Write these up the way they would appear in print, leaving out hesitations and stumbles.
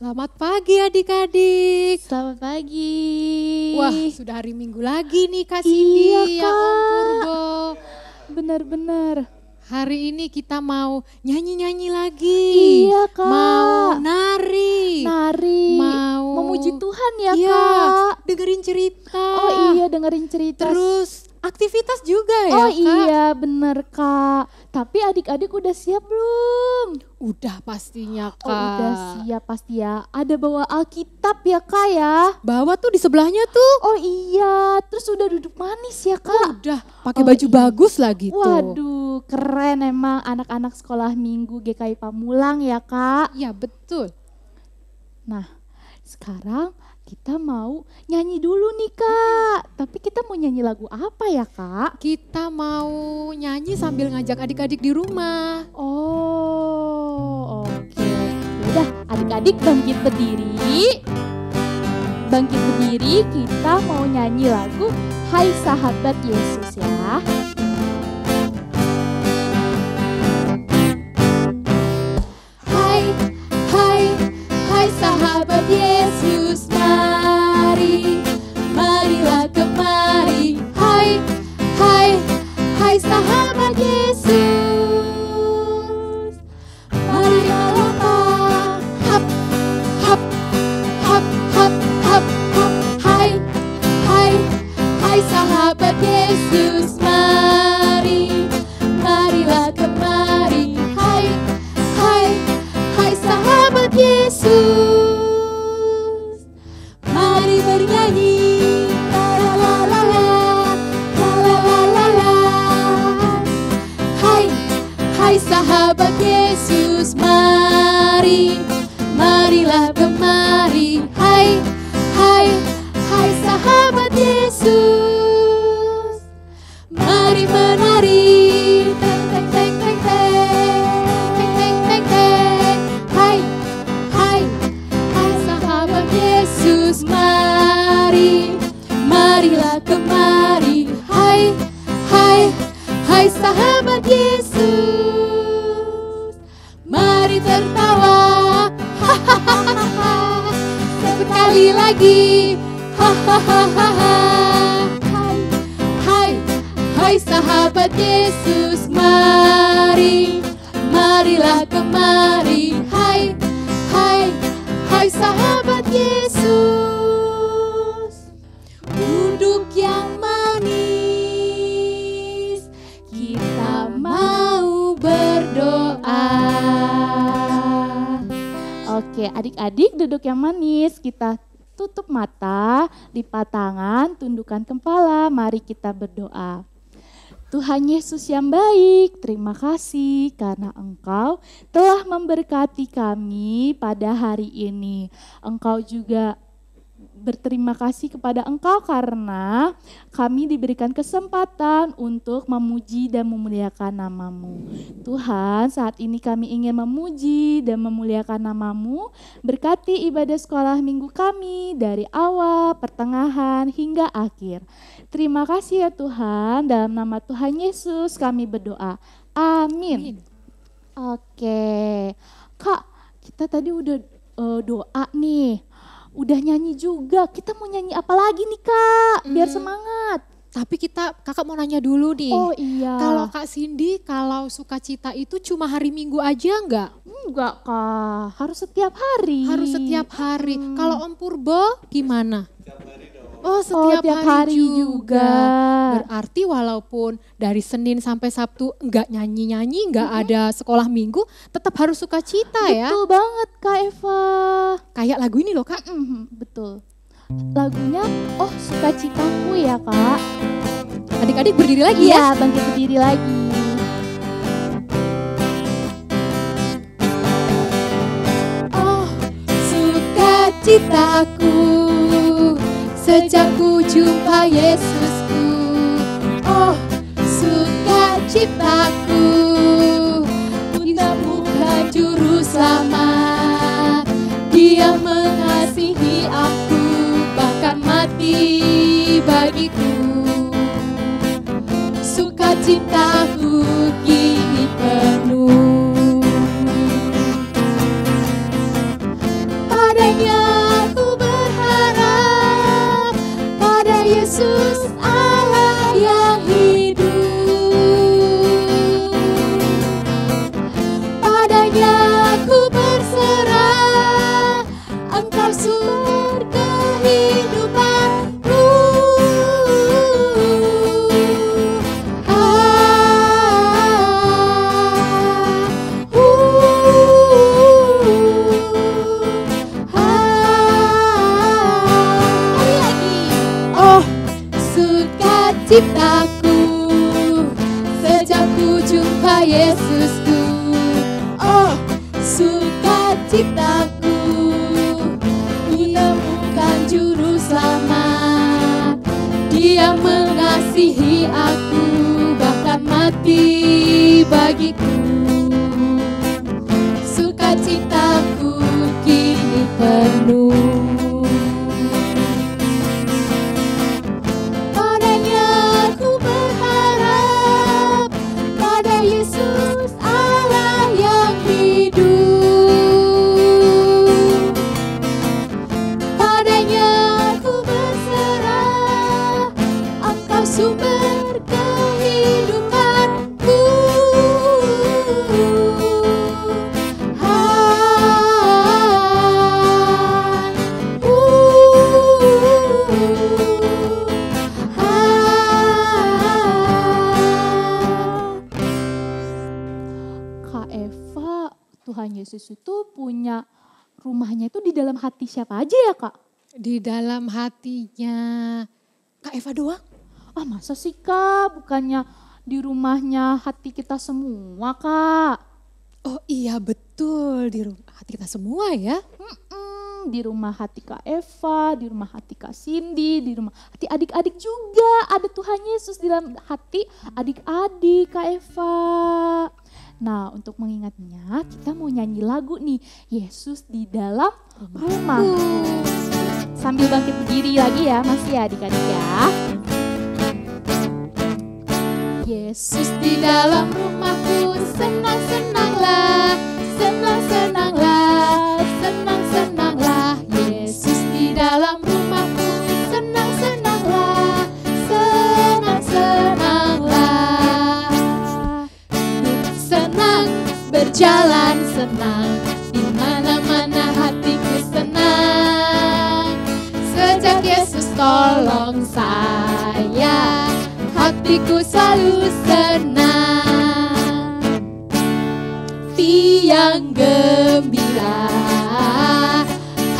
Selamat pagi adik-adik. Selamat pagi. Wah, sudah hari Minggu lagi nih Kak Cindy, Iya, ya Om Kak. Purbo. Benar-benar. Hari ini kita mau nyanyi-nyanyi lagi. Iya, Kak. Mau nari. Nari. Mau memuji Tuhan ya, iya, Kak. dengerin cerita. Oh iya, dengerin cerita. Terus aktivitas juga ya oh Kak? iya, bener Kak. Tapi adik-adik udah siap belum? Udah pastinya Kak. Oh udah siap pasti ya. Ada bawa Alkitab ya Kak ya? Bawa tuh di sebelahnya tuh. Oh iya, terus udah duduk manis ya Kak? Udah, pakai Oh, baju iya. bagus lagi tuh. Waduh, keren emang anak-anak sekolah minggu GKI Pamulang ya Kak. Iya betul. Nah, sekarang kita mau nyanyi dulu nih Kak. Tapi kita mau nyanyi lagu apa ya Kak? Kita mau nyanyi sambil ngajak adik-adik di rumah. Oh, oke. Udah, adik-adik bangkit berdiri. Bangkit berdiri, kita mau nyanyi lagu Hai Sahabat Yesus ya. Hai, hai, hai sahabat Yesus, mari, marilah kemari. Hai, hai, hai sahabat Yesus, marilah lompat, hap, hap, hap, hap, hap, hap. Hai, hai, hai sahabat Yesus, mari, marilah kemari. Hai, hai, hai sahabat Yesus, mari bernyanyi. La la la la la, la la la la. Hai, hai sahabat Yesus, mari, marilah kemari. Hai, hai, hai sahabat Yesus, mari menari. Teng teng teng teng teng teng teng teng. Hai, hai, hai sahabat Yesus, mari, marilah kemari. Hai, hai, hai sahabat Yesus, mari tertawa. Hahaha. Sekali lagi. Hahaha. Hai, hai, hai sahabat Yesus, mari, marilah kemari. Hai, hai, hai sahabat Yesus, duduk yang manis, kita mau berdoa. Oke, adik-adik duduk yang manis, kita tutup mata, lipat tangan, tundukkan kepala, mari kita berdoa. Tuhan Yesus yang baik, terima kasih karena Engkau telah memberkati kami pada hari ini. Engkau juga berterima kasih kepada Engkau karena kami diberikan kesempatan untuk memuji dan memuliakan nama-Mu. Tuhan, saat ini kami ingin memuji dan memuliakan nama-Mu, berkati ibadah sekolah minggu kami dari awal, pertengahan, hingga akhir. Terima kasih ya Tuhan, dalam nama Tuhan Yesus kami berdoa. Amin. Oke, Kak, kita tadi udah doa nih. Udah nyanyi juga, kita mau nyanyi apa lagi nih Kak, biar semangat. Tapi kakak mau nanya dulu nih. Oh iya. Kalau Kak Cindy, kalau sukacita itu cuma hari Minggu aja enggak? Enggak Kak, harus setiap hari. Harus setiap hari. Kalau Om Purbo gimana? Oh, tiap setiap hari hari juga. juga. Berarti walaupun dari Senin sampai Sabtu enggak nyanyi-nyanyi, enggak ada sekolah minggu, tetap harus sukacita ya. Betul banget Kak Eva. Kayak lagu ini loh Kak. Betul. Lagunya Oh Sukacitaku ya Kak. Adik-adik berdiri lagi ya. Iya, bangkit berdiri lagi. Oh sukacitaku, sejak ku jumpa Yesusku. Oh sukacitaku, bukan juru selamat. Dia mengasihi aku, bahkan mati bagiku. Sukacitaku kini penuh. Pada penciptaku, menemukan juru selamat. Dia mengasihi aku, bahkan mati bagiku. Sukacitaku kini penuh. Padanya aku berharap, pada Yesus Allah yang hidup. Padanya aku berserah, Engkau sumber kehidupanku. Kak Eva, Tuhan Yesus itu punya rumahnya itu di dalam hati siapa aja ya Kak? Di dalam hatinya Kak Eva doang? Ah masa sih Kak, bukannya di rumahnya hati kita semua Kak? Oh iya betul, di hati kita semua ya. Di rumah hati Kak Eva, di rumah hati Kak Cindy, di rumah hati adik-adik juga. Ada Tuhan Yesus di dalam hati adik-adik Kak Eva. Nah untuk mengingatnya kita mau nyanyi lagu nih, Yesus di dalam rumahku. Sambil bangkit berdiri lagi ya, masih ya adik-adik ya. Yesus di dalam rumahku, senang-senanglah, senang-senanglah, senang-senanglah. Yesus di dalam rumahku, senang-senanglah, senang-senanglah. Senang berjalan, senang di mana-mana hatiku senang. Sejak Yesus tolong saya, hatiku selalu senang. Tiang gembira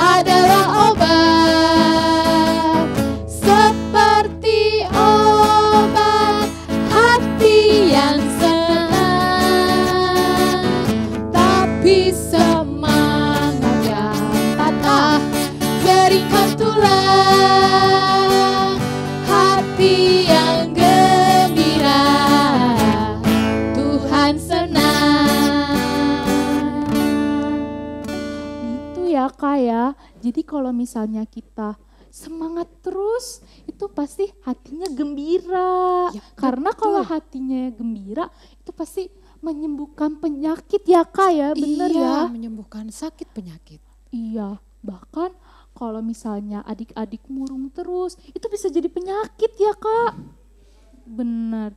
adalah obat, seperti obat hati yang senang. Tapi semangat yang patah, berikan tulang. Hati yang gembira, Tuhan senang. Itu ya Kak ya. Jadi kalau misalnya kita semangat terus, itu pasti hatinya gembira. Ya, karena betul. kalau hatinya gembira, itu pasti menyembuhkan penyakit ya Kak ya, bener Iya, ya? menyembuhkan sakit penyakit. Iya, bahkan kalau misalnya adik-adik murung terus, itu bisa jadi penyakit ya Kak. Bener.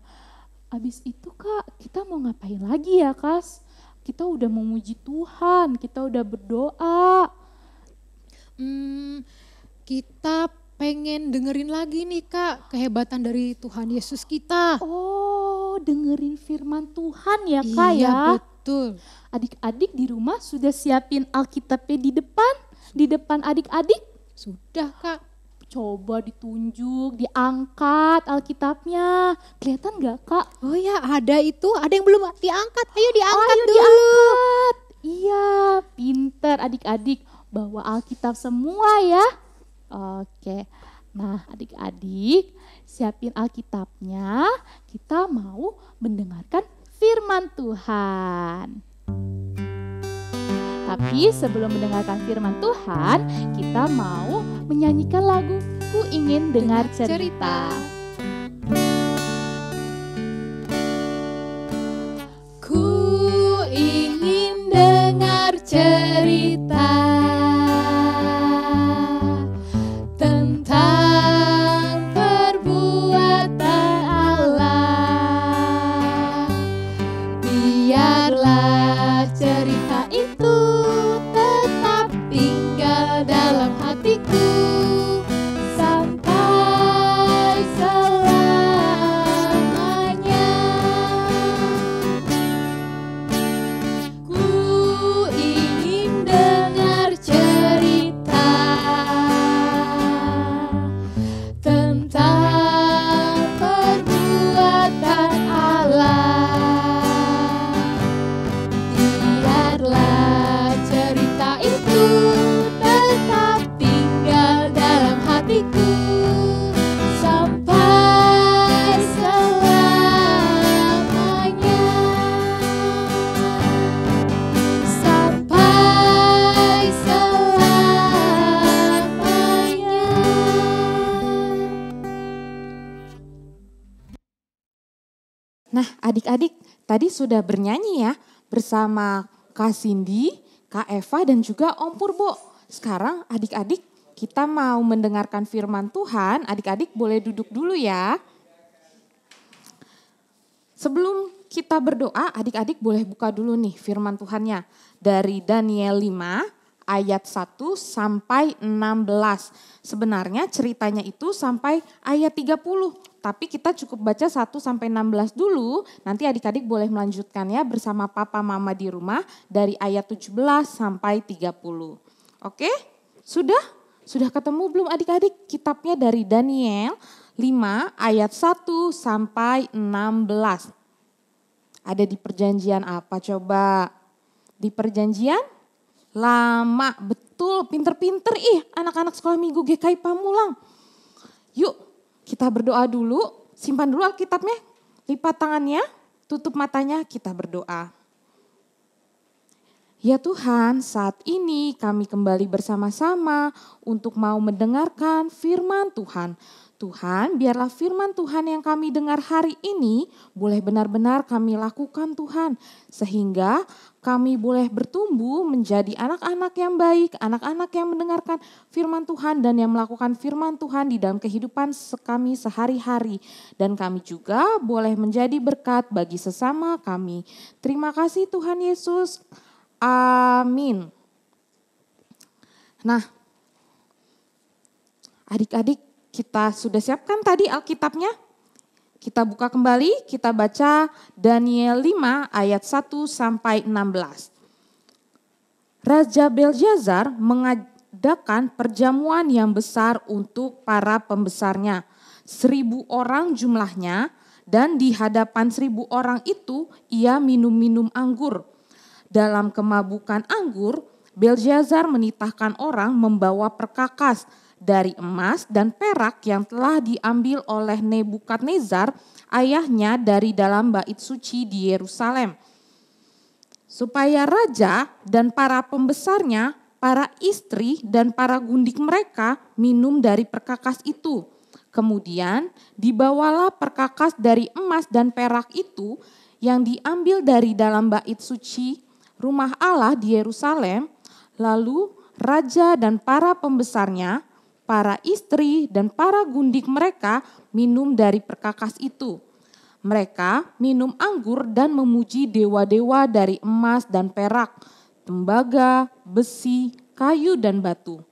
Abis itu Kak, kita mau ngapain lagi ya Kas? Kita udah memuji Tuhan, kita udah berdoa. Kita pengen dengerin lagi nih Kak, kehebatan dari Tuhan Yesus kita. Oh, dengerin firman Tuhan ya Kak Iya, ya. betul. Adik-adik di rumah sudah siapin Alkitabnya di depan adik-adik? Sudah Kak. Coba ditunjuk, diangkat Alkitabnya. Kelihatan gak Kak? Oh ya, ada itu, ada yang belum diangkat. Ayo diangkat Ayo dulu. diangkat. Iya, pinter adik-adik. Bawa Alkitab semua ya. Oke, nah adik-adik siapin Alkitabnya. Kita mau mendengarkan firman Tuhan. Tapi sebelum mendengarkan firman Tuhan, kita mau menyanyikan lagu Ku Ingin Dengar Cerita. Ku ingin dengar cerita tentang perbuatan Allah. Biarlah cerita itu tetap tinggal dalam hatiku sampai Nah, adik-adik tadi sudah bernyanyi ya bersama Kak Cindy, Kak Eva dan juga Om Purbo. Sekarang adik-adik kita mau mendengarkan firman Tuhan, adik-adik boleh duduk dulu ya. Sebelum kita berdoa, adik-adik boleh buka dulu nih firman Tuhannya. Dari Daniel 5 ayat 1 sampai 16. Sebenarnya ceritanya itu sampai ayat 30. Tapi kita cukup baca 1 sampai 16 dulu. Nanti adik-adik boleh melanjutkan ya bersama papa mama di rumah dari ayat 17 sampai 30. Oke? Sudah? Sudah ketemu belum adik-adik? Kitabnya dari Daniel 5 ayat 1 sampai 16. Ada di perjanjian apa coba? Di perjanjian lama, betul, pinter-pinter anak-anak sekolah minggu GKI Pamulang. Yuk kita berdoa dulu, simpan dulu Alkitabnya, lipat tangannya, tutup matanya, kita berdoa. Ya Tuhan, saat ini kami kembali bersama-sama untuk mau mendengarkan firman Tuhan. Tuhan, biarlah firman Tuhan yang kami dengar hari ini boleh benar-benar kami lakukan Tuhan. Sehingga kami boleh bertumbuh menjadi anak-anak yang baik, anak-anak yang mendengarkan firman Tuhan dan yang melakukan firman Tuhan di dalam kehidupan kami sehari-hari. Dan kami juga boleh menjadi berkat bagi sesama kami. Terima kasih Tuhan Yesus. Amin. Nah, adik-adik kita sudah siapkan tadi Alkitabnya? Kita buka kembali, kita baca Daniel 5 ayat 1 sampai 16. Raja Belsyazar mengadakan perjamuan yang besar untuk para pembesarnya. 1.000 orang jumlahnya dan di hadapan 1.000 orang itu ia minum-minum anggur. Dalam kemabukan anggur, Belsyazar menitahkan orang membawa perkakas dari emas dan perak yang telah diambil oleh Nebukadnezar, ayahnya dari dalam bait suci di Yerusalem. Supaya raja dan para pembesarnya, para istri dan para gundik mereka minum dari perkakas itu. Kemudian dibawalah perkakas dari emas dan perak itu yang diambil dari dalam bait suci rumah Allah di Yerusalem. Lalu raja dan para pembesarnya, para istri dan para gundik mereka minum dari perkakas itu. Mereka minum anggur dan memuji dewa-dewa dari emas dan perak, tembaga, besi, kayu dan batu.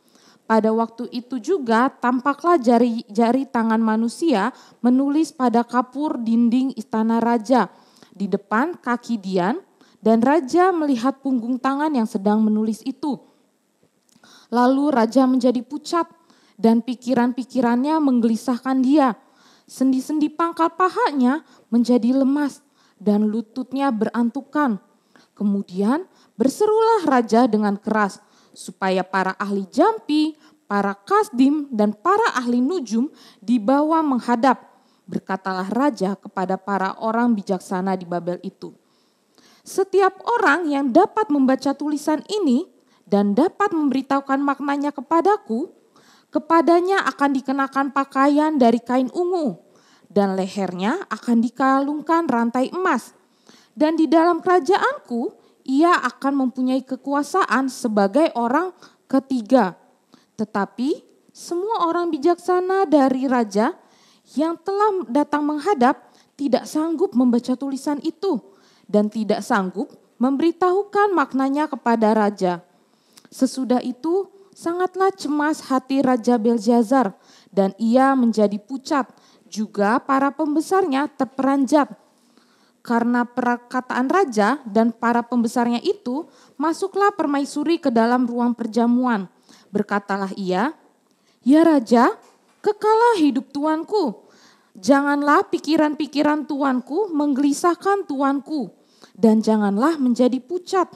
Pada waktu itu juga tampaklah jari-jari tangan manusia menulis pada kapur dinding istana raja di depan kaki Dian, dan raja melihat punggung tangan yang sedang menulis itu. Lalu raja menjadi pucat dan pikiran-pikirannya menggelisahkan dia. Sendi-sendi pangkal pahanya menjadi lemas dan lututnya berantukan. Kemudian berserulah raja dengan keras supaya para ahli jampi, para kasdim dan para ahli nujum dibawa menghadap. Berkatalah raja kepada para orang bijaksana di Babel itu. Setiap orang yang dapat membaca tulisan ini dan dapat memberitahukan maknanya kepadaku, kepadanya akan dikenakan pakaian dari kain ungu dan lehernya akan dikalungkan rantai emas. Dan di dalam kerajaanku ia akan mempunyai kekuasaan sebagai orang ketiga. Tetapi semua orang bijaksana dari raja yang telah datang menghadap tidak sanggup membaca tulisan itu dan tidak sanggup memberitahukan maknanya kepada raja. Sesudah itu sangatlah cemas hati Raja Belsyazar dan ia menjadi pucat, juga para pembesarnya terperanjat. Karena perkataan raja dan para pembesarnya itu, masuklah permaisuri ke dalam ruang perjamuan. Berkatalah ia, "Ya raja, kekalah hidup tuanku. Janganlah pikiran-pikiran tuanku menggelisahkan tuanku, dan janganlah menjadi pucat.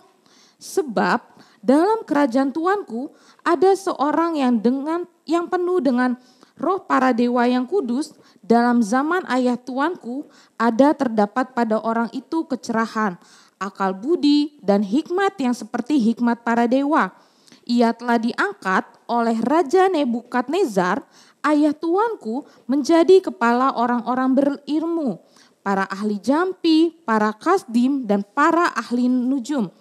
Sebab dalam kerajaan tuanku ada seorang yang penuh dengan roh para dewa yang kudus. Dalam zaman ayah tuanku ada terdapat pada orang itu kecerahan, akal budi dan hikmat yang seperti hikmat para dewa. Ia telah diangkat oleh Raja Nebukadnezar, ayah tuanku, menjadi kepala orang-orang berilmu. para ahli jampi, para kasdim, dan para ahli nujum.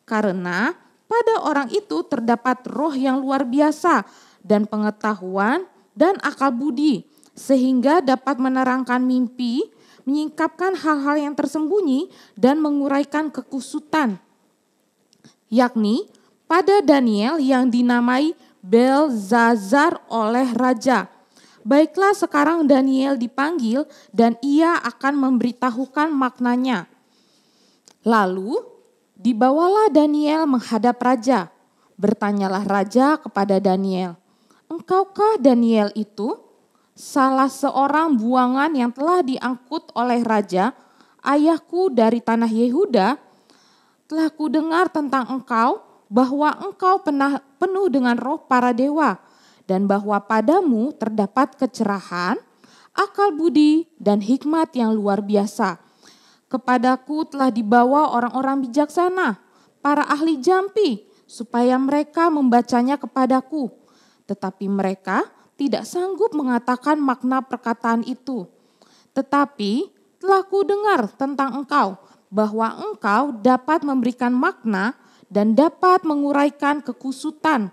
Karena pada orang itu terdapat roh yang luar biasa dan pengetahuan dan akal budi, sehingga dapat menerangkan mimpi, menyingkapkan hal-hal yang tersembunyi, dan menguraikan kekusutan. Yakni pada Daniel yang dinamai Belzazar oleh raja. Baiklah, sekarang Daniel dipanggil dan ia akan memberitahukan maknanya. Lalu dibawalah Daniel menghadap raja. Bertanyalah raja kepada Daniel, "Engkaukah Daniel itu salah seorang buangan yang telah diangkut oleh raja, ayahku dari tanah Yehuda? Telah kudengar tentang engkau bahwa engkau penuh dengan roh para dewa, dan bahwa padamu terdapat kecerahan, akal budi, dan hikmat yang luar biasa. Kepadaku telah dibawa orang-orang bijaksana, para ahli jampi, supaya mereka membacanya kepadaku. Tetapi mereka tidak sanggup mengatakan makna perkataan itu. Tetapi telah kudengar tentang engkau, bahwa engkau dapat memberikan makna dan dapat menguraikan kekusutan.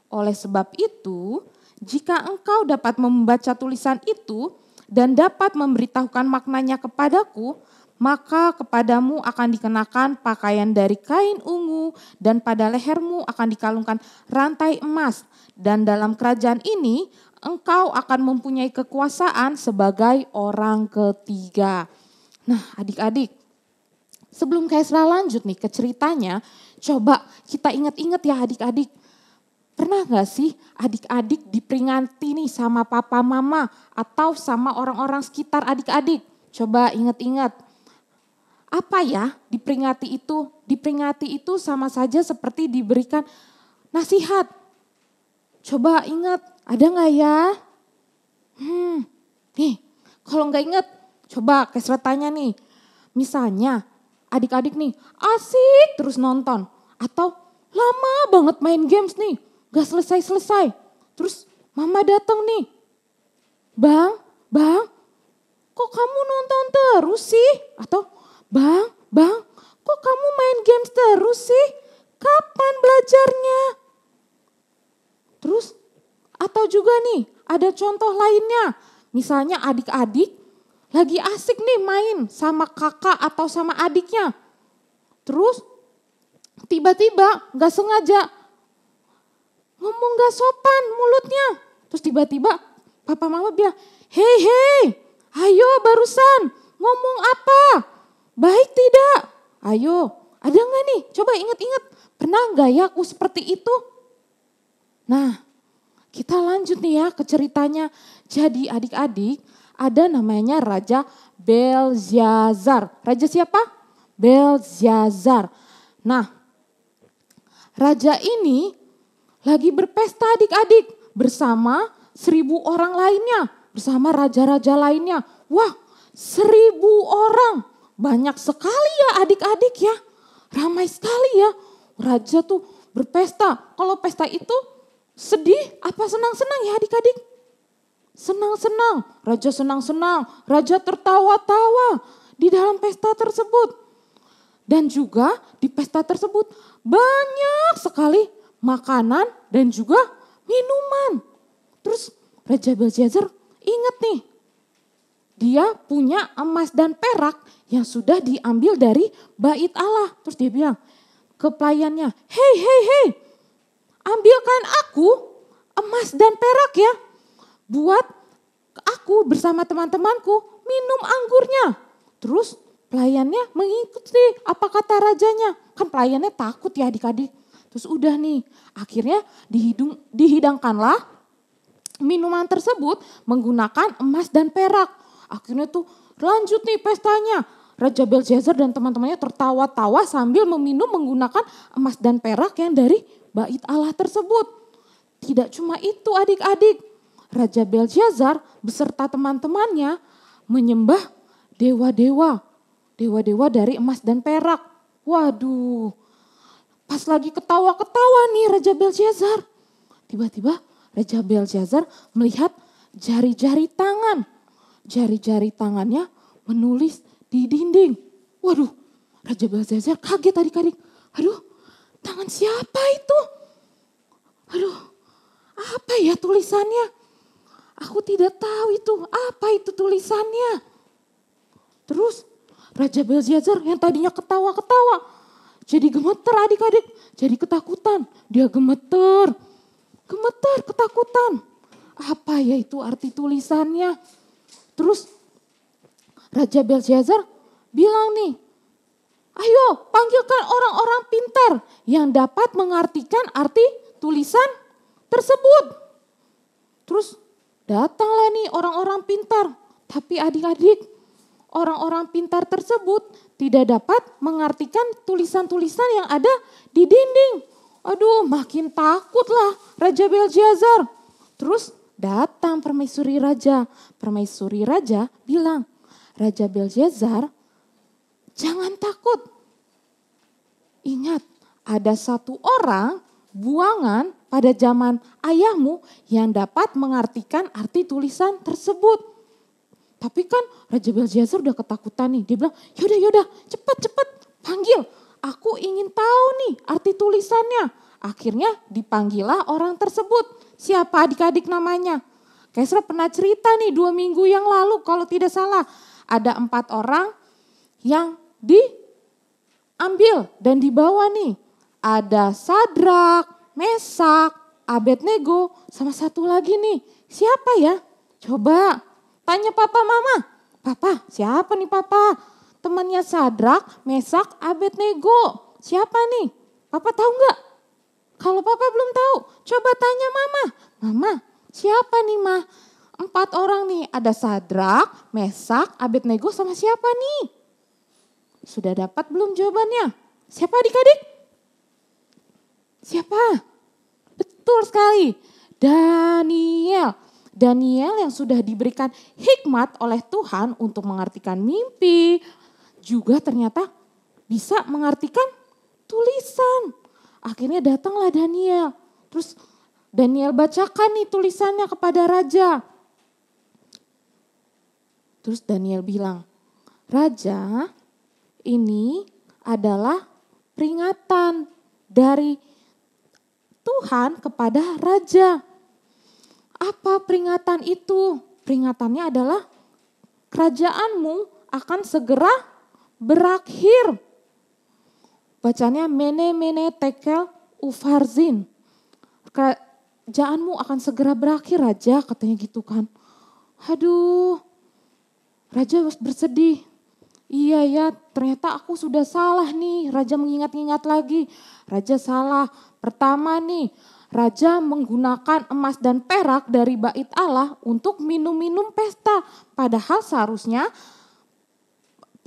Oleh sebab itu, jika engkau dapat membaca tulisan itu dan dapat memberitahukan maknanya kepadaku, maka kepadamu akan dikenakan pakaian dari kain ungu dan pada lehermu akan dikalungkan rantai emas. Dan dalam kerajaan ini engkau akan mempunyai kekuasaan sebagai orang ketiga." Nah, adik-adik, sebelum Kaisra lanjut nih ke ceritanya, coba kita ingat-ingat ya adik-adik. Pernah gak sih adik-adik diperingati nih sama papa mama atau sama orang-orang sekitar adik-adik? Coba ingat-ingat. Apa ya diperingati itu? Diperingati itu sama saja seperti diberikan nasihat. Coba ingat, ada gak ya? Nih, kalau gak ingat, coba Kesra tanya nih. Misalnya adik-adik nih asik terus nonton atau lama banget main games nih. Gak selesai-selesai. Terus mama datang nih. Bang, kok kamu nonton terus sih? Atau bang, kok kamu main games terus sih? Kapan belajarnya? Terus atau juga nih ada contoh lainnya. Misalnya adik-adik lagi asik nih main sama kakak atau sama adiknya. Terus tiba-tiba gak sengaja ngomong gak sopan mulutnya. Terus tiba-tiba papa mama bilang, hei, ayo barusan ngomong apa? Baik tidak? Ayo, ada gak nih? Coba ingat-ingat, pernah gak ya aku seperti itu? Nah, kita lanjut nih ya ke ceritanya. Jadi adik-adik, ada namanya Raja Belzazar. Raja siapa? Belzazar. Nah, raja ini lagi berpesta adik-adik bersama 1.000 orang lainnya, bersama raja-raja lainnya. Wah, 1.000 orang. Banyak sekali ya adik-adik ya. Ramai sekali ya. Raja tuh berpesta. Kalau pesta itu sedih apa senang-senang ya adik-adik? Senang-senang. Raja senang-senang. Raja tertawa-tawa di dalam pesta tersebut. Dan juga di pesta tersebut banyak sekali makanan dan juga minuman. Terus Raja Belzazar ingat nih, dia punya emas dan perak yang sudah diambil dari bait Allah. Terus dia bilang ke pelayannya, hei, ambilkan aku emas dan perak ya. Buat aku bersama teman-temanku minum anggurnya. Terus pelayannya mengikuti apa kata rajanya. Kan pelayannya takut ya adik-adik. Terus udah nih, akhirnya dihidangkanlah minuman tersebut menggunakan emas dan perak. Akhirnya tuh lanjut nih pestanya. Raja Belzazar dan teman-temannya tertawa-tawa sambil meminum menggunakan emas dan perak yang dari bait Allah tersebut. Tidak cuma itu adik-adik. Raja Belzazar beserta teman-temannya menyembah dewa-dewa. Dewa-dewa dari emas dan perak. Waduh. Pas lagi ketawa-ketawa nih Raja Belzazar. Tiba-tiba Raja Belzazar melihat jari-jari tangan. Jari-jari tangannya menulis di dinding. Waduh, Raja Belteshazzar kaget adik-adik. Aduh, tangan siapa itu? Aduh, apa ya tulisannya? Aku tidak tahu itu, apa itu tulisannya. Terus Raja Belteshazzar yang tadinya ketawa-ketawa, jadi gemeter adik-adik, jadi ketakutan. Dia gemeter ketakutan. Apa ya itu arti tulisannya? Terus Raja Belteshazzar bilang nih, ayo panggilkan orang-orang pintar yang dapat mengartikan arti tulisan tersebut. Terus datanglah nih orang-orang pintar. Tapi adik-adik, orang-orang pintar tersebut tidak dapat mengartikan tulisan-tulisan yang ada di dinding. Aduh, makin takutlah Raja Belteshazzar. Terus datang permaisuri raja. Permaisuri raja bilang, Raja Belteshazzar, jangan takut. Ingat, ada satu orang buangan pada zaman ayahmu yang dapat mengartikan arti tulisan tersebut. Tapi kan Raja Belteshazzar udah ketakutan nih. Dia bilang, yaudah, cepat panggil. Aku ingin tahu nih arti tulisannya. Akhirnya dipanggillah orang tersebut. Siapa adik-adik namanya? Kaisra pernah cerita nih 2 minggu yang lalu kalau tidak salah. Ada 4 orang yang diambil dan dibawa nih. Ada Sadrak, Mesak, Abednego, sama satu lagi nih. Siapa ya? Coba tanya papa mama. Papa, siapa nih papa? Temannya Sadrak, Mesak, Abednego. Siapa nih? Papa tahu nggak? Kalau papa belum tahu, coba tanya mama. Mama, siapa nih mah? 4 orang nih, ada Sadrak, Mesak, Abednego sama siapa nih? Sudah dapat belum jawabannya? Siapa adik-adik? Siapa? Betul sekali, Daniel. Daniel yang sudah diberikan hikmat oleh Tuhan untuk mengartikan mimpi, juga ternyata bisa mengartikan tulisan. Akhirnya datanglah Daniel. Terus Daniel bacakan nih tulisannya kepada raja. Terus Daniel bilang, Raja, ini adalah peringatan dari Tuhan kepada raja. Apa peringatan itu? Peringatannya adalah kerajaanmu akan segera berakhir. Bacanya mene tekel ufarzin. Kerajaanmu akan segera berakhir raja, katanya gitu kan. Aduh, raja bersedih. Iya ya, ternyata aku sudah salah nih. Raja mengingat-ingat lagi. Raja salah. Pertama nih, raja menggunakan emas dan perak dari bait Allah untuk minum-minum pesta. Padahal seharusnya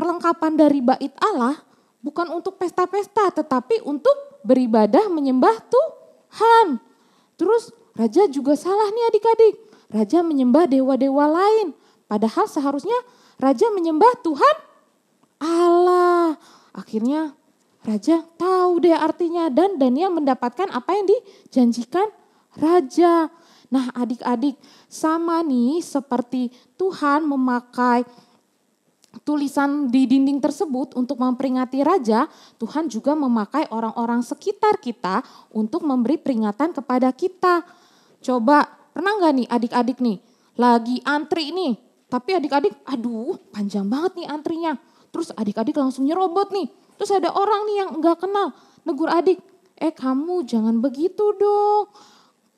perlengkapan dari bait Allah bukan untuk pesta-pesta, tetapi untuk beribadah menyembah Tuhan. Terus raja juga salah nih adik-adik. Raja menyembah dewa-dewa lain. Padahal seharusnya raja menyembah Tuhan Allah. Akhirnya raja tahu deh artinya dan Daniel mendapatkan apa yang dijanjikan raja. Nah adik-adik, sama nih seperti Tuhan memakai tulisan di dinding tersebut untuk memperingati raja, Tuhan juga memakai orang-orang sekitar kita untuk memberi peringatan kepada kita. Coba pernah nggak nih adik-adik nih lagi antri nih, tapi adik-adik aduh panjang banget nih antrinya. Terus adik-adik langsung nyerobot nih. Terus ada orang nih yang enggak kenal, negur adik, kamu jangan begitu dong.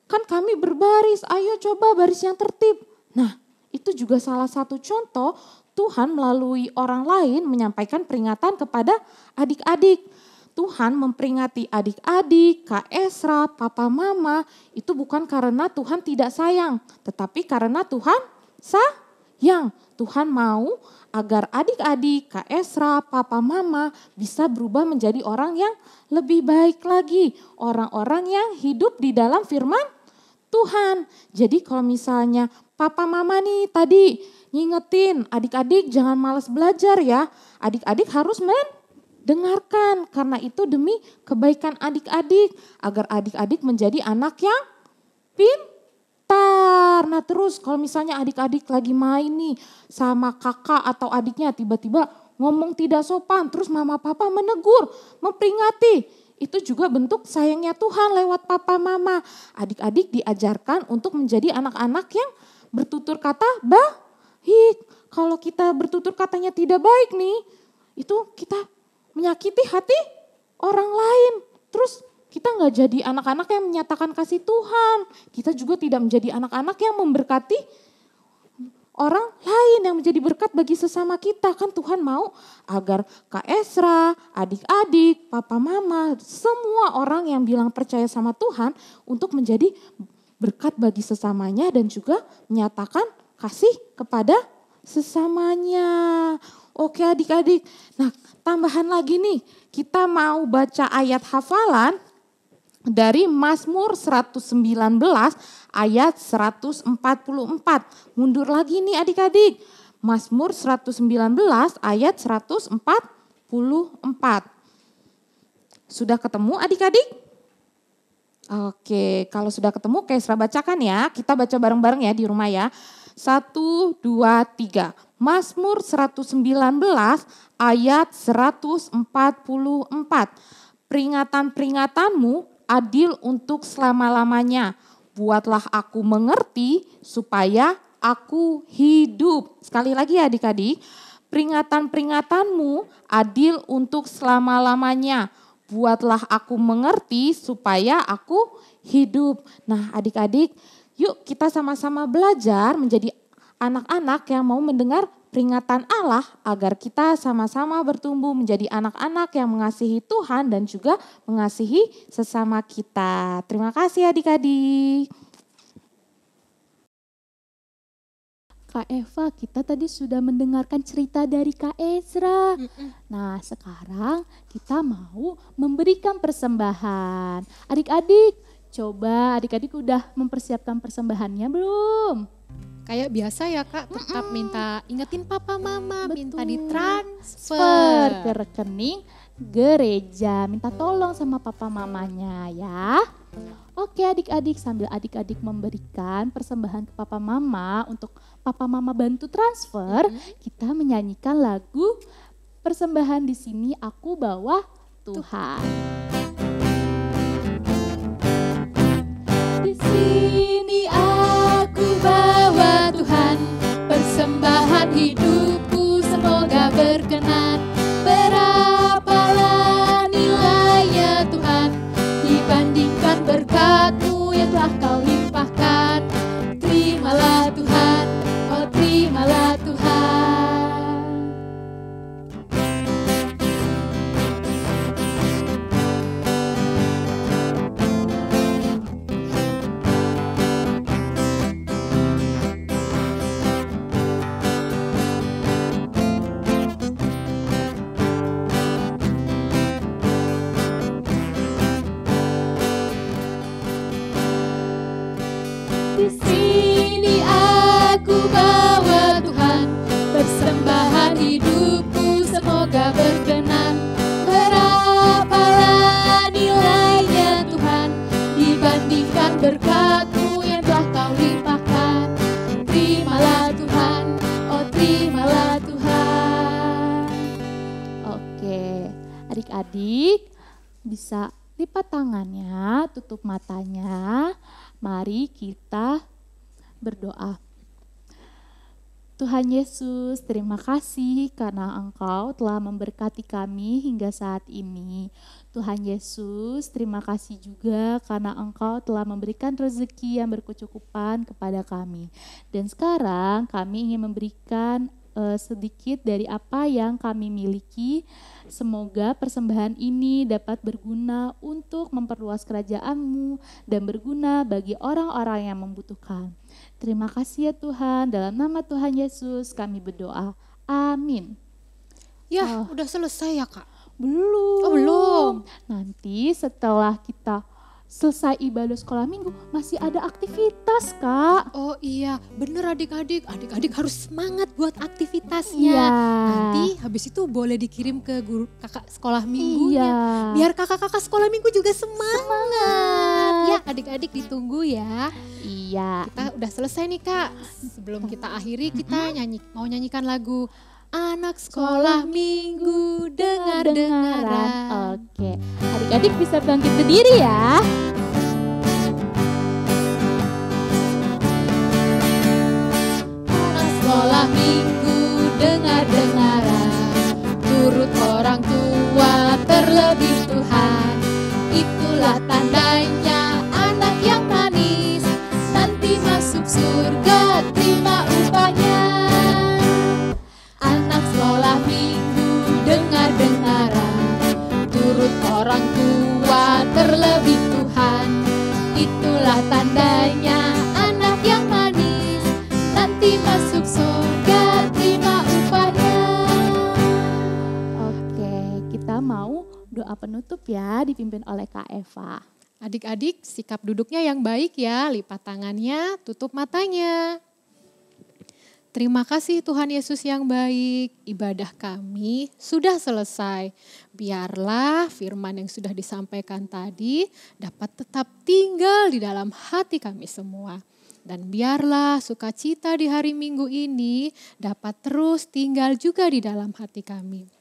Kan kami berbaris, ayo coba baris yang tertib. Nah itu juga salah satu contoh Tuhan melalui orang lain menyampaikan peringatan kepada adik-adik. Tuhan memperingati adik-adik, Kak Esra, Papa Mama itu bukan karena Tuhan tidak sayang. Tetapi karena Tuhan sayang. Tuhan mau agar adik-adik, Kak Esra, Papa Mama bisa berubah menjadi orang yang lebih baik lagi. Orang-orang yang hidup di dalam firman Tuhan. Jadi kalau misalnya Papa Mama nih tadi ngingetin adik-adik jangan malas belajar ya. Adik-adik harus mendengarkan karena itu demi kebaikan adik-adik. Agar adik-adik menjadi anak yang pintar. Nah terus kalau misalnya adik-adik lagi main nih sama kakak atau adiknya tiba-tiba ngomong tidak sopan, terus mama papa menegur, memperingati. Itu juga bentuk sayangnya Tuhan lewat papa mama. Adik-adik diajarkan untuk menjadi anak-anak yang bertutur kata baik. Kalau kita bertutur katanya tidak baik nih, itu kita menyakiti hati orang lain. Terus kita nggak jadi anak-anak yang menyatakan kasih Tuhan. Kita juga tidak menjadi anak-anak yang memberkati orang lain, yang menjadi berkat bagi sesama kita. Kan Tuhan mau agar Kak Esra, adik-adik, papa mama, semua orang yang bilang percaya sama Tuhan untuk menjadi berkat bagi sesamanya dan juga menyatakan kasih kepada sesamanya. Oke adik-adik, nah tambahan lagi nih, kita mau baca ayat hafalan dari Mazmur 119 ayat 144. Mundur lagi nih adik-adik. Mazmur 119 ayat 144. Sudah ketemu adik-adik? Oke, kalau sudah ketemu Kak Esra bacakan ya. Kita baca bareng-bareng ya di rumah ya. 1, 2, 3. Mazmur 119 ayat 144. Peringatan-peringatanmu adil untuk selama-lamanya. Buatlah aku mengerti supaya aku hidup. Sekali lagi ya adik-adik. Peringatan-peringatanmu adil untuk selama-lamanya. Buatlah aku mengerti supaya aku hidup. Nah adik-adik, yuk kita sama-sama belajar menjadi anak-anak yang mau mendengar peringatan Allah agar kita sama-sama bertumbuh menjadi anak-anak yang mengasihi Tuhan dan juga mengasihi sesama kita. Terima kasih adik-adik. Kak Eva, kita tadi sudah mendengarkan cerita dari Kak Ezra. Nah, sekarang kita mau memberikan persembahan. Adik-adik, coba adik-adik udah mempersiapkan persembahannya belum? Kayak biasa ya Kak, tetap minta ingetin papa mama, minta Betul. ditransfer Ke rekening gereja, minta tolong sama papa mamanya ya. Oke adik-adik, sambil adik-adik memberikan persembahan ke papa mama untuk papa mama bantu transfer, kita menyanyikan lagu persembahan di sini aku bawa Tuhan. Di sini aku bawa Tuhan, persembahan hidupku semoga berkenan. Berapalah nilainya Tuhan dibandingkan berkat-Mu yang telah Kau limpahkan. Terimalah Tuhan, oh terimalah Tuhan. Di sini aku bawa Tuhan, persembahan hidupku semoga berkenan. Berapalah nilainya Tuhan dibandingkan berkat-Mu yang telah Kau limpahkan. Terimalah Tuhan, oh terimalah Tuhan. Oke, adik-adik bisa lipat tangannya, tutup matanya. Mari kita berdoa. Tuhan Yesus, terima kasih karena Engkau telah memberkati kami hingga saat ini. Tuhan Yesus, terima kasih juga karena Engkau telah memberikan rezeki yang berkecukupan kepada kami. Dan sekarang kami ingin memberikan sedikit dari apa yang kami miliki. Semoga persembahan ini dapat berguna untuk memperluas kerajaan-Mu dan berguna bagi orang-orang yang membutuhkan. Terima kasih ya Tuhan, dalam nama Tuhan Yesus kami berdoa. Amin. Ya udah selesai ya Kak? Belum. Oh belum. Nanti setelah kita selesai ibadah sekolah minggu masih ada aktivitas Kak. Oh iya, bener adik-adik. Adik-adik harus semangat buat aktivitasnya. Iya. Nanti habis itu boleh dikirim ke guru kakak sekolah minggunya. Iya. Biar kakak-kakak sekolah minggu juga semangat. Ya adik-adik ditunggu ya. Iya. Kita udah selesai nih Kak. Sebelum kita akhiri kita mau nyanyikan lagu Anak sekolah minggu dengar-dengaran. Oke, adik-adik bisa bangkit berdiri ya. Anak sekolah minggu dengar-dengaran, turut orang tua terlebih Tuhan. Itulah tandanya anak yang manis, nanti masuk surga terima upahnya. Anak sekolah minggu dengar-dengaran, turut orang tua terlebih Tuhan. Itulah tandanya anak yang manis, nanti masuk surga terima upahnya. Oke, kita mau doa penutup ya, dipimpin oleh Kak Eva. Adik-adik sikap duduknya yang baik ya, lipat tangannya, tutup matanya. Terima kasih Tuhan Yesus yang baik, ibadah kami sudah selesai. Biarlah firman yang sudah disampaikan tadi dapat tetap tinggal di dalam hati kami semua. Dan biarlah sukacita di hari Minggu ini dapat terus tinggal juga di dalam hati kami.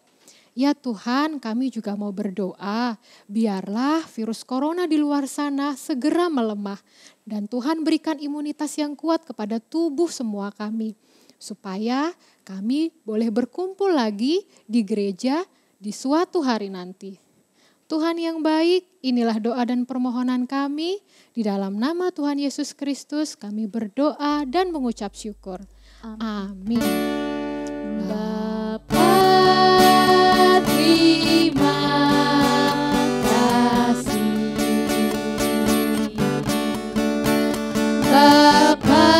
Ya Tuhan, kami juga mau berdoa, biarlah virus corona di luar sana segera melemah. Dan Tuhan berikan imunitas yang kuat kepada tubuh semua kami. Supaya kami boleh berkumpul lagi di gereja di suatu hari nanti. Tuhan yang baik, inilah doa dan permohonan kami. Di dalam nama Tuhan Yesus Kristus kami berdoa dan mengucap syukur. Amin. Bapa, terima kasih. Bapa,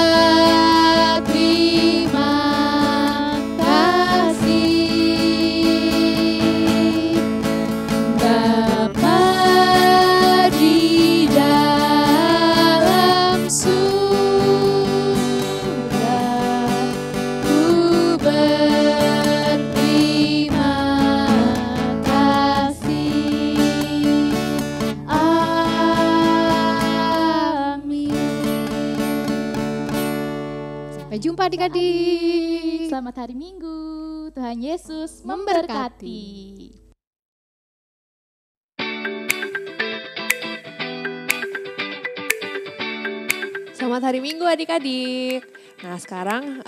terima kasih. Bapa di dalam surga, ku berterima kasih. Amin. Sampai jumpa adik-adik. Selamat hari Minggu. Tuhan Yesus memberkati. Selamat hari Minggu adik-adik. Nah sekarang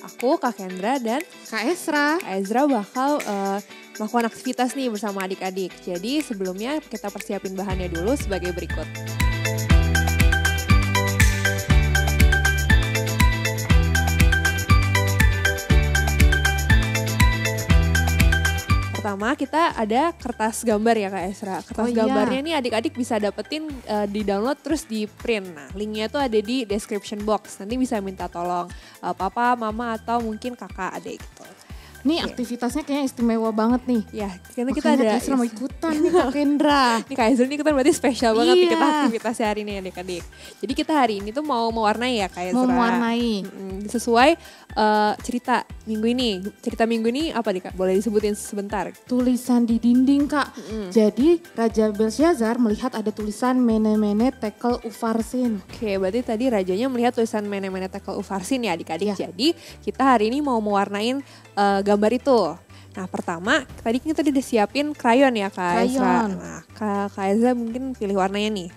aku, Kak Kendra dan Kak Esra. Kak Ezra bakal melakukan aktivitas nih bersama adik-adik. Jadi sebelumnya kita persiapin bahannya dulu sebagai berikut. Pertama kita ada kertas gambar ya Kak Esra. Kertas gambarnya nih adik-adik bisa dapetin di download terus di print. Nah linknya tuh ada di description box. Nanti bisa minta tolong papa, mama atau mungkin kakak adik gitu. Nih aktivitasnya kayaknya istimewa banget nih. Ya karena kita ada. Kak Esra mau ikutan nih Kak Kendra. Nih Kak Ezra ini ikutan berarti spesial banget nih Iya. kita aktivitasnya hari ini adik-adik. Jadi kita hari ini tuh mau mewarnai ya Kak Ezra. Mau mewarnai. Sesuai cerita minggu ini. Cerita minggu ini apa nih Kak? Boleh disebutin sebentar? Tulisan di dinding Kak. Jadi Raja Belshazzar melihat ada tulisan Mene Mene Tekel Ufarsin. Oke, berarti tadi rajanya melihat tulisan Mene Mene Tekel Ufarsin ya adik-adik. Iya. Jadi kita hari ini mau mewarnain gambar itu. Nah pertama, tadi kita udah siapin krayon ya Kak Ezra. Krayon. Nah Kak Ezra mungkin pilih warnanya nih.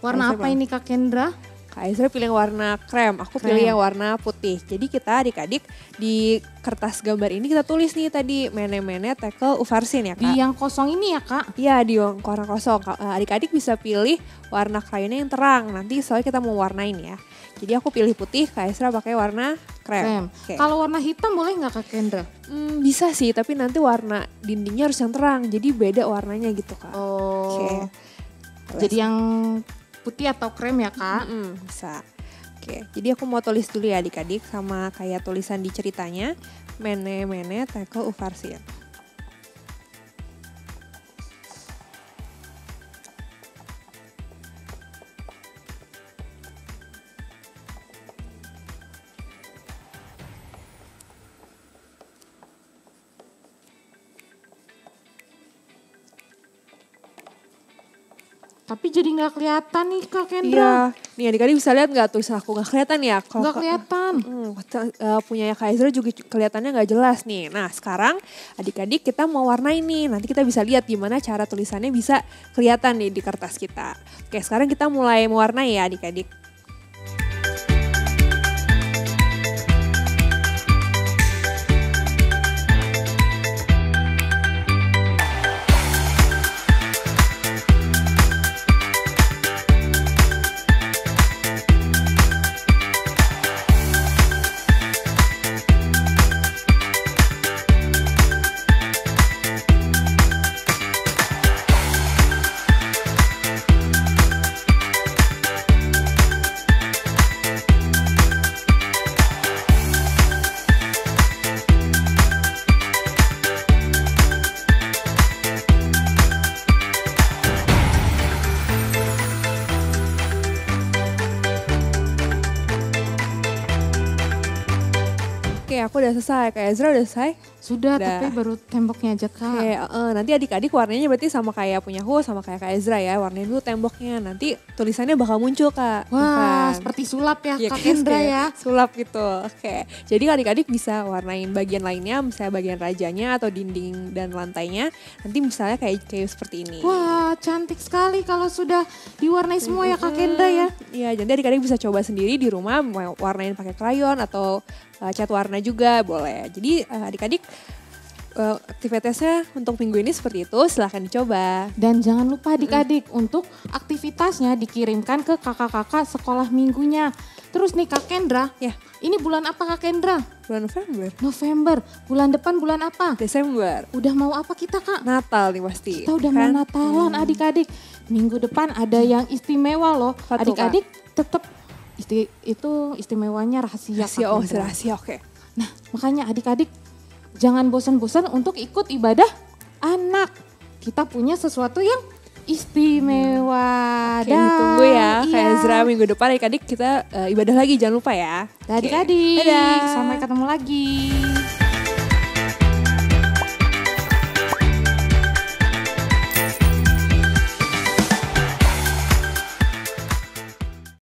Warna Kak Ezra apa ini Kak Kendra? Kak Ezra pilih yang warna krem, aku pilih yang warna putih. Jadi kita adik-adik di kertas gambar ini kita tulis nih tadi Mene Mene Tekel Ufarsin ya Kak. Di yang kosong ini ya Kak? Iya di warna kosong. Adik-adik bisa pilih warna krayonnya yang terang. Nanti soalnya kita mau warnain ya. Jadi aku pilih putih, Kak Esra pakai warna krem. Oke. Kalau warna hitam boleh nggak Kak Kendra? Bisa sih, tapi nanti warna dindingnya harus yang terang. Jadi beda warnanya gitu Kak. Oh. Oke. Jadi yang putih atau krem ya Kak? Bisa. Oke, jadi aku mau tulis dulu ya adik-adik sama kayak tulisan di ceritanya. Mene Mene Tekel Ufarsin. Tapi jadi nggak kelihatan nih Kak Iya, Kendra. nih adik-adik bisa lihat nggak tulisan aku nggak kelihatan ya? Nggak kelihatan. Punya Kak Ezra juga kelihatannya nggak jelas nih. Nah sekarang adik-adik kita mau warnain nih. Nanti kita bisa lihat gimana cara tulisannya bisa kelihatan nih di kertas kita. Oke sekarang kita mulai mewarnai ya adik-adik. Oke, aku udah selesai. Kak Ezra udah selesai? Sudah, Udah. tapi baru temboknya aja Kak. Oke, nanti adik-adik warnanya berarti sama kayak punya aku, sama kayak Kak Ezra ya. Warnain dulu temboknya, nanti tulisannya bakal muncul Kak. Wah, Bukan? seperti sulap ya Iya, Kak kayak Kendra ya. sulap gitu. Oke, jadi adik-adik bisa warnain bagian lainnya, misalnya bagian rajanya atau dinding dan lantainya. Nanti misalnya kayak seperti ini. Wah, cantik sekali kalau sudah diwarnai semua ya Kak Kendra ya. Iya, jadi adik-adik bisa coba sendiri di rumah, mau warnain pakai krayon atau cat warna juga boleh. Jadi adik-adik aktivitasnya untuk minggu ini seperti itu, silahkan dicoba. Dan jangan lupa adik-adik untuk aktivitasnya dikirimkan ke kakak-kakak sekolah minggunya. Terus nih Kak Kendra, Ya, ini bulan apa Kak Kendra? bulan November, November. Bulan depan bulan apa? Desember, Udah mau apa kita Kak? Natal nih pasti. Kita udah mau Natalan adik-adik. Minggu depan ada yang istimewa loh. Apa tuh, Adik-adik tetap itu istimewanya rahasia. Rahasia, Kak oh Kendra. rahasia, oke. Nah makanya adik-adik jangan bosan-bosan untuk ikut ibadah anak. Kita punya sesuatu yang istimewa. Oke, ditunggu ya Kak iya. Ezra minggu depan adik-adik kita ibadah lagi, jangan lupa ya. Adik-adik, Dadah. sampai ketemu lagi.